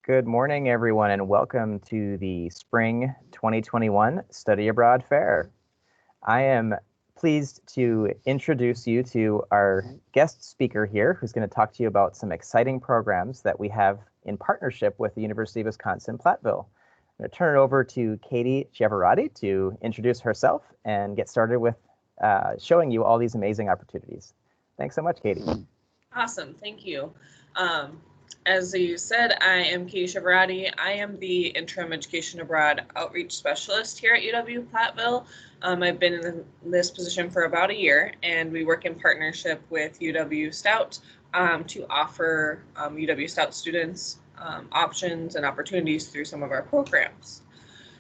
Good morning, everyone, and welcome to the Spring 2021 Study Abroad Fair. I am pleased to introduce you to our guest speaker here, who's going to talk to you about some exciting programs that we have in partnership with the University of Wisconsin-Platteville. I'm going to turn it over to Katie Chiavarati to introduce herself and get started with showing you all these amazing opportunities. Thanks so much, Katie. Awesome, thank you. As you said, I am Katie Chiavarati. I am the Interim Education Abroad Outreach Specialist here at UW-Platteville. I've been in this position for about a year, and we work in partnership with UW-Stout to offer UW-Stout students options and opportunities through some of our programs.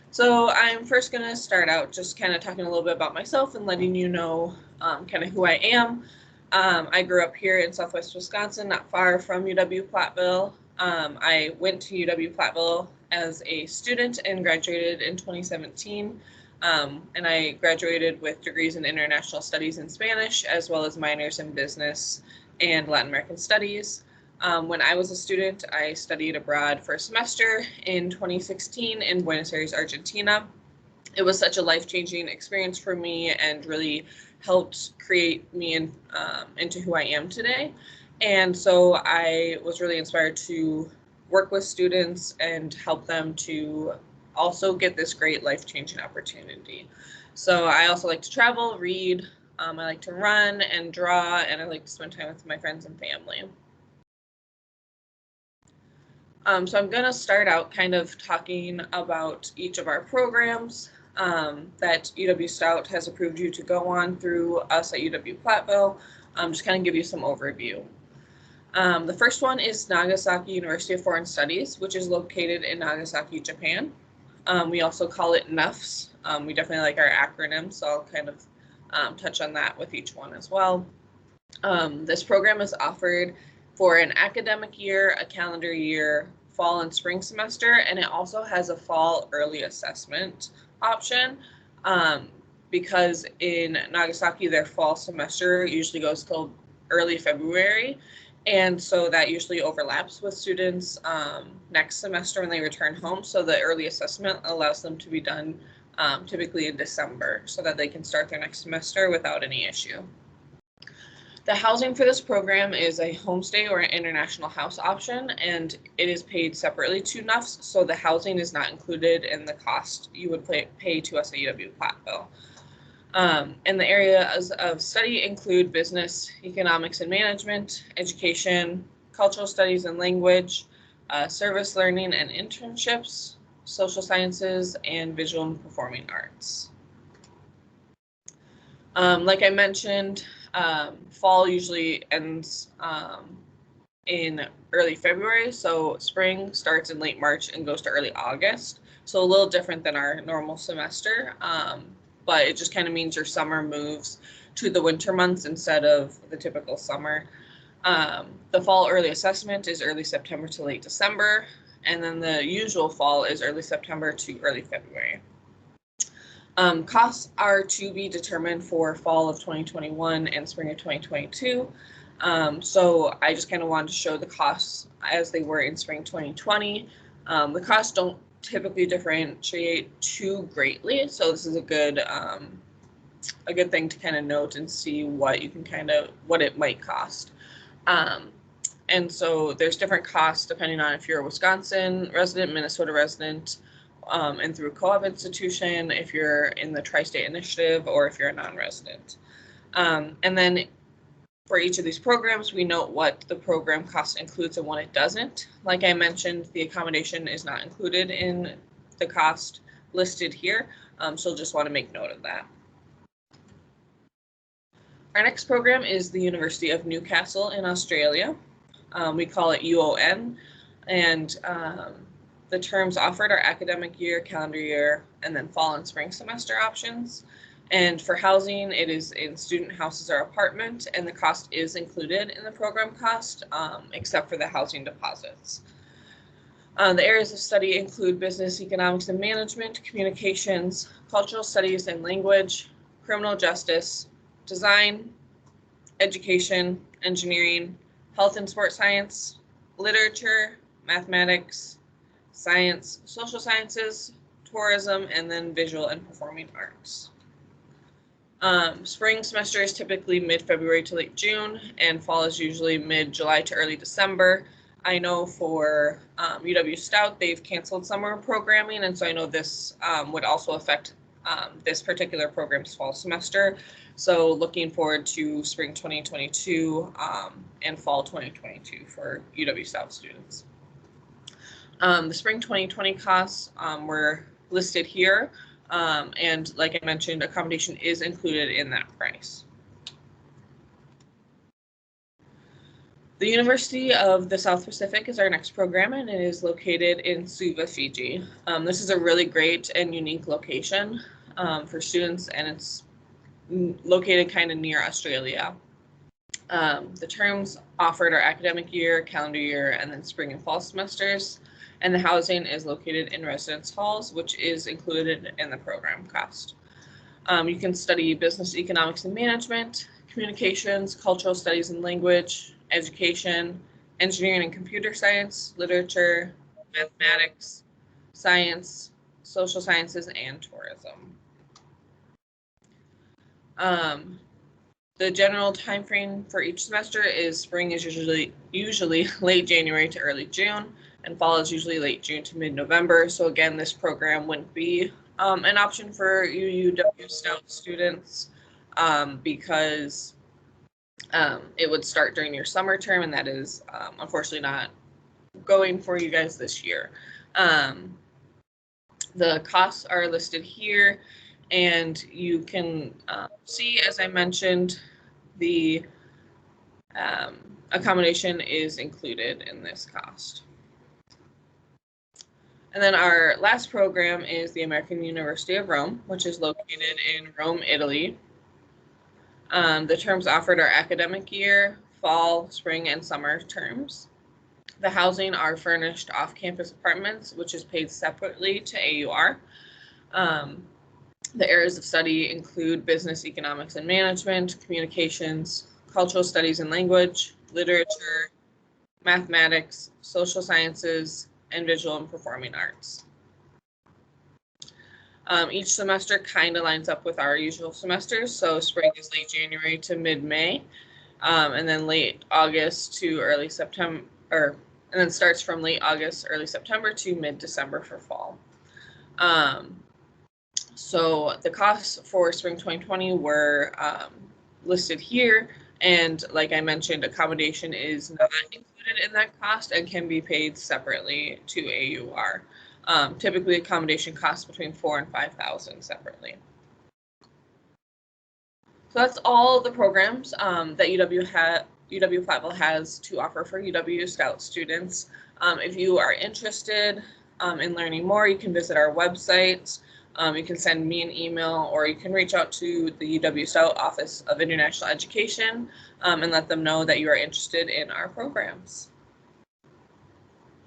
So I'm first going to start out just kind of talking a little bit about myself and letting you know kind of who I am. I grew up here in Southwest Wisconsin, not far from UW-Platteville. I went to UW-Platteville as a student and graduated in 2017. And I graduated with degrees in International Studies and Spanish, as well as minors in Business and Latin American Studies. When I was a student, I studied abroad for a semester in 2016 in Buenos Aires, Argentina. It was such a life-changing experience for me and really helped create me into who I am today. And so I was really inspired to work with students and help them to also get this great life-changing opportunity. So I also like to travel, read, I like to run and draw, and I like to spend time with my friends and family. So I'm going to start out kind of talking about each of our programs that UW-Stout has approved you to go on through us at UW-Platteville. Just kind of give you some overview. The first one is Nagasaki University of Foreign Studies, which is located in Nagasaki, Japan. We also call it NUFS. We definitely like our acronym, so I'll kind of touch on that with each one as well. This program is offered for an academic year, a calendar year, fall and spring semester, and it also has a fall early assessment option because in Nagasaki, their fall semester usually goes till early February. And so that usually overlaps with students next semester when they return home. So the early assessment allows them to be done typically in December so that they can start their next semester without any issue. The housing for this program is a homestay or an international house option, and it is paid separately to NUFS, so the housing is not included in the cost you would pay to us at UW-Platteville. And the areas of study include business, economics and management, education, cultural studies and language, service learning and internships, social sciences, and visual and performing arts. Like I mentioned, fall usually ends in early February, so spring starts in late March and goes to early August. So a little different than our normal semester, but it just kind of means your summer moves to the winter months instead of the typical summer. The fall early assessment is early September to late December, and then the usual fall is early September to early February. Costs are to be determined for fall of 2021 and spring of 2022. So I just kind of wanted to show the costs as they were in spring 2020. The costs don't typically differentiate too greatly, so this is a good thing to kind of note and see what you can what it might cost. And so there's different costs depending on if you're a Wisconsin resident, Minnesota resident, and through a co-op institution, if you're in the Tri-State Initiative, or if you're a non-resident. And then for each of these programs, we note what the program cost includes and what it doesn't. Like I mentioned, the accommodation is not included in the cost listed here, so just want to make note of that. Our next program is the University of Newcastle in Australia. We call it UON, and the terms offered are academic year, calendar year, and then fall and spring semester options. And for housing, it is in student houses or apartment, and the cost is included in the program cost, except for the housing deposits. The areas of study include business, economics and management, communications, cultural studies and language, criminal justice, design, education, engineering, health and sports science, literature, mathematics, science, social sciences, tourism, and then visual and performing arts. Spring semester is typically mid-February to late June, and fall is usually mid-July to early December. I know for UW-Stout, they've canceled summer programming, and so I know this would also affect this particular program's fall semester. So looking forward to spring 2022 and fall 2022 for UW-Stout students. The spring 2020 costs were listed here, and like I mentioned, accommodation is included in that price. The University of the South Pacific is our next program, and it is located in Suva, Fiji. This is a really great and unique location for students, and it's located kind of near Australia. The terms offered are academic year, calendar year, and then spring and fall semesters, and the housing is located in residence halls, which is included in the program cost. You can study business, economics, and management, communications, cultural studies and language, education, engineering and computer science, literature, mathematics, science, social sciences, and tourism. The general time frame for each semester is spring is usually late January to early June, and fall is usually late June to mid-November. So again, this program wouldn't be an option for UW-Stout students because it would start during your summer term, and that is unfortunately not going for you guys this year. The costs are listed here, and you can see, as I mentioned, the accommodation is included in this cost. And then our last program is the American University of Rome, which is located in Rome, Italy. The terms offered are academic year, fall, spring, and summer terms. The housing are furnished off-campus apartments, which is paid separately to AUR. The areas of study include business, economics, and management, communications, cultural studies and language, literature, mathematics, social sciences, and visual and performing arts. Each semester kind of lines up with our usual semesters. So spring is late January to mid-May, and then late August to early September, and then starts from late August, early September to mid-December for fall. So the costs for spring 2020 were listed here, and like I mentioned, accommodation is not included in that cost and can be paid separately to AUR. Typically, accommodation costs between $4,000 and $5,000 separately. So that's all the programs that UW-Platteville has to offer for UW-Stout students. If you are interested in learning more, you can visit our website. You can send me an email, or you can reach out to the UW-Stout Office of International Education and let them know that you are interested in our programs.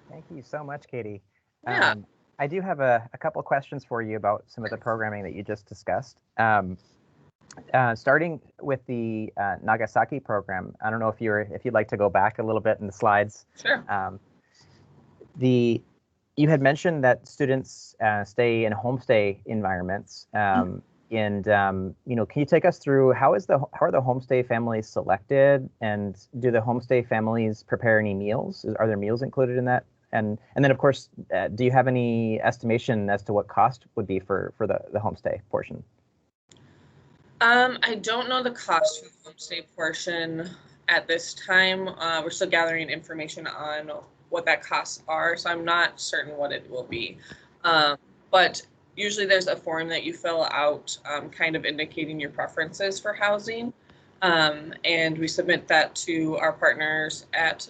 Thank you so much, Katie. Yeah. I do have a couple questions for you about some of the programming that you just discussed. Starting with the Nagasaki program, I don't know if you'd like to go back a little bit in the slides. Sure. You had mentioned that students stay in homestay environments, and can you take us through how are the homestay families selected, and do the homestay families prepare any meals? Are there meals included in that? And then, of course, do you have any estimation as to what cost would be for the homestay portion? I don't know the cost for the homestay portion at this time. We're still gathering information on what that costs are, so I'm not certain what it will be. But usually there's a form that you fill out kind of indicating your preferences for housing. And we submit that to our partners at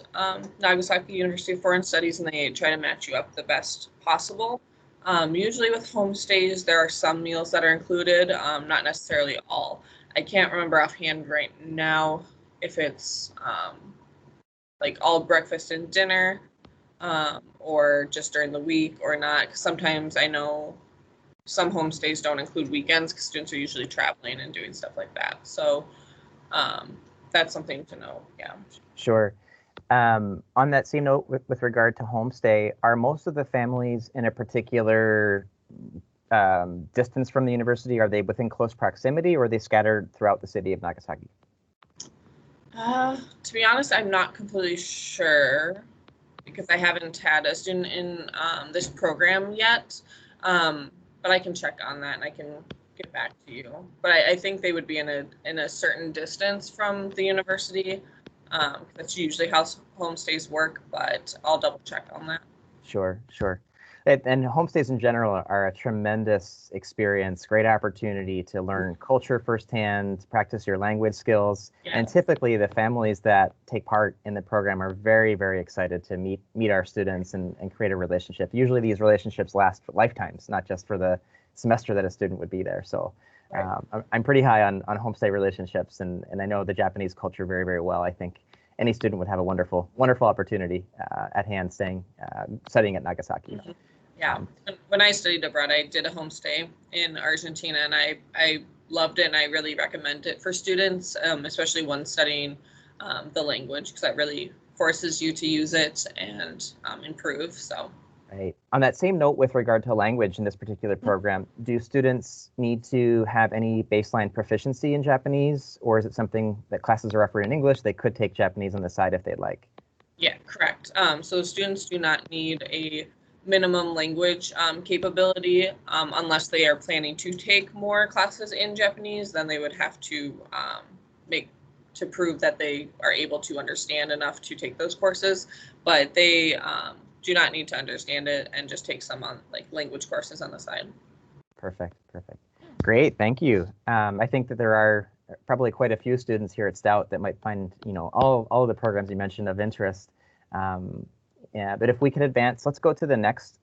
Nagasaki University of Foreign Studies, and they try to match you up the best possible. Usually with homestays, there are some meals that are included, not necessarily all. I can't remember offhand right now if it's like all breakfast and dinner, or just during the week or not. 'Cause sometimes I know some homestays don't include weekends because students are usually traveling and doing stuff like that. So that's something to know. Yeah. Sure. On that same note, with regard to homestay, are most of the families in a particular distance from the university? Are they within close proximity, or are they scattered throughout the city of Nagasaki? To be honest, I'm not completely sure because I haven't had a student in this program yet. But I can check on that and I can get back to you. But I think they would be in a certain distance from the university. That's usually how homestays work, but I'll double check on that. Sure, sure. And homestays in general are a tremendous experience, great opportunity to learn culture firsthand, practice your language skills. Yeah. And typically the families that take part in the program are very, very excited to meet our students and create a relationship. Usually these relationships last lifetimes, not just for the semester that a student would be there. So I'm pretty high on homestay relationships, and I know the Japanese culture very, very well. I think any student would have a wonderful, wonderful opportunity at hand studying at Nagasaki. Mm-hmm. Yeah. When I studied abroad, I did a homestay in Argentina, and I loved it, and I really recommend it for students, especially ones studying the language, because that really forces you to use it and improve. So. Right. On that same note, with regard to language in this particular program, do students need to have any baseline proficiency in Japanese, or is it something that classes are offered in English? They could take Japanese on the side if they'd like. Yeah, correct. So students do not need a minimum language capability unless they are planning to take more classes in Japanese. Then they would have to prove that they are able to understand enough to take those courses, but they do not need to understand it and just take some language courses on the side. Perfect. Great, thank you. I think that there are probably quite a few students here at Stout that might find all of the programs you mentioned of interest. Yeah, but if we can advance, let's go to the next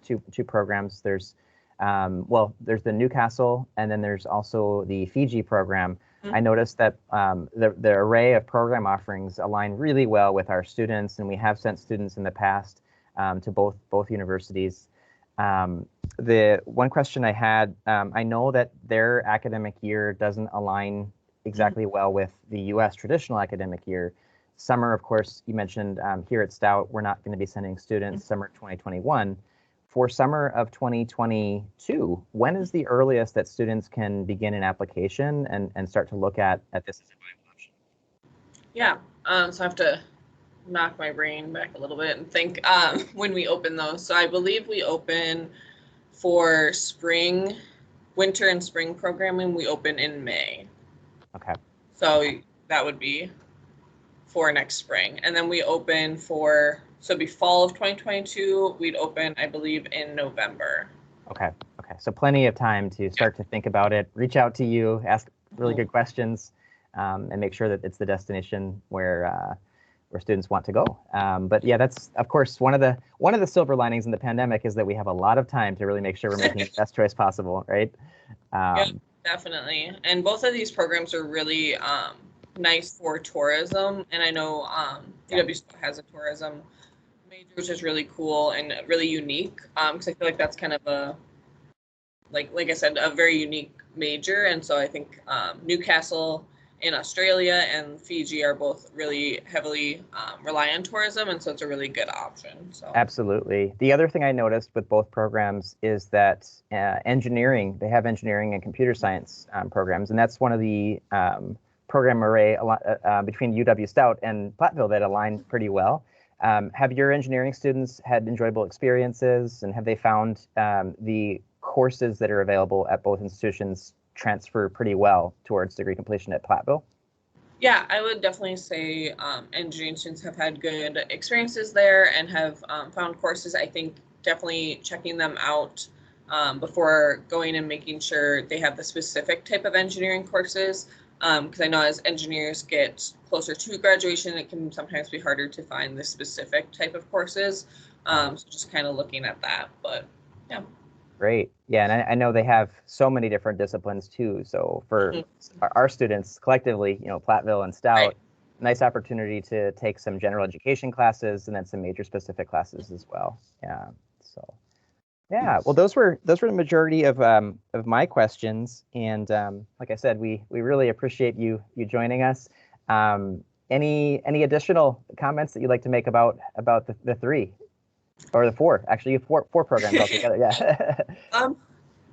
two programs. There's there's the Newcastle, and then there's also the Fiji program. Mm-hmm. I noticed that the array of program offerings align really well with our students, and we have sent students in the past to both universities. The one question I had, I know that their academic year doesn't align exactly well with the U.S. traditional academic year. Summer, of course, you mentioned here at Stout, we're not going to be sending students summer 2021. For summer of 2022, when is the earliest that students can begin an application and start to look at this as a viable option? Yeah, so I have to knock my brain back a little bit and think when we open those. So I believe we open for winter and spring programming, we open in May. Okay. So that would be for next spring. And then we open so it'd be fall of 2022, we'd open, I believe, in November. Okay. So plenty of time to start to think about it, reach out to you, ask really good questions, and make sure that it's the destination where students want to go. But yeah, that's of course one of the silver linings in the pandemic is that we have a lot of time to really make sure we're making the best choice possible, right? Yeah, definitely. And both of these programs are really nice for tourism, and I know UW-Stout has a tourism major, which is really cool and really unique, because I feel like that's kind of a like I said, a very unique major. And so I think Newcastle in Australia and Fiji are both really heavily rely on tourism, and so it's a really good option. So absolutely. The other thing I noticed with both programs is that engineering, they have engineering and computer science programs, and that's one of the program array between UW-Stout and Platteville that align pretty well. Have your engineering students had enjoyable experiences, and have they found the courses that are available at both institutions transfer pretty well towards degree completion at Platteville? Yeah, I would definitely say engineering students have had good experiences there and have found courses. I think definitely checking them out before going and making sure they have the specific type of engineering courses. Because I know as engineers get closer to graduation, it can sometimes be harder to find the specific type of courses. So just kind of looking at that, but yeah. Great. Yeah, and I know they have so many different disciplines too. So for our students collectively, Platteville and Stout, right. Nice opportunity to take some general education classes and then some major specific classes as well. Yeah. So yeah, well, those were the majority of my questions, and like I said, we really appreciate you joining us. Any additional comments that you'd like to make about the three or the four? Actually, you have four programs altogether. Yeah.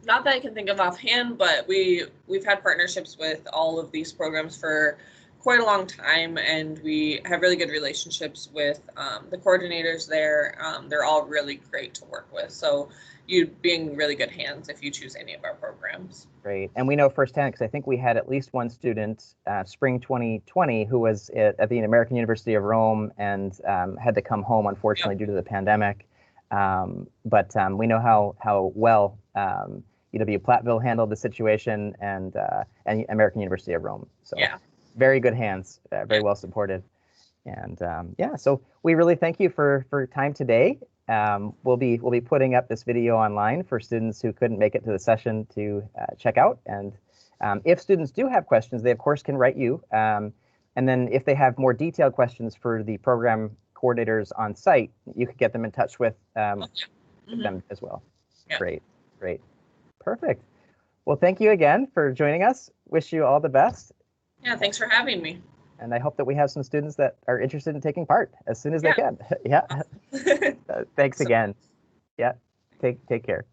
Not that I can think of offhand, but we've had partnerships with all of these programs for quite a long time, and we have really good relationships with the coordinators there. They're all really great to work with. So you'd be in really good hands if you choose any of our programs. Great. And we know firsthand, because I think we had at least one student, spring 2020, who was at the American University of Rome and had to come home, unfortunately, due to the pandemic. But we know how well UW-Platteville handled the situation, and American University of Rome. So very good hands, very well supported. And so we really thank you for time today. We'll be putting up this video online for students who couldn't make it to the session to check out. And if students do have questions, they of course can write you. And then if they have more detailed questions for the program coordinators on site, you could get them in touch with them as well. Yeah. Great. Perfect. Well, thank you again for joining us. Wish you all the best. Yeah, thanks for having me. And I hope that we have some students that are interested in taking part as soon as they can. Yeah. Thanks again. Yeah. Take care.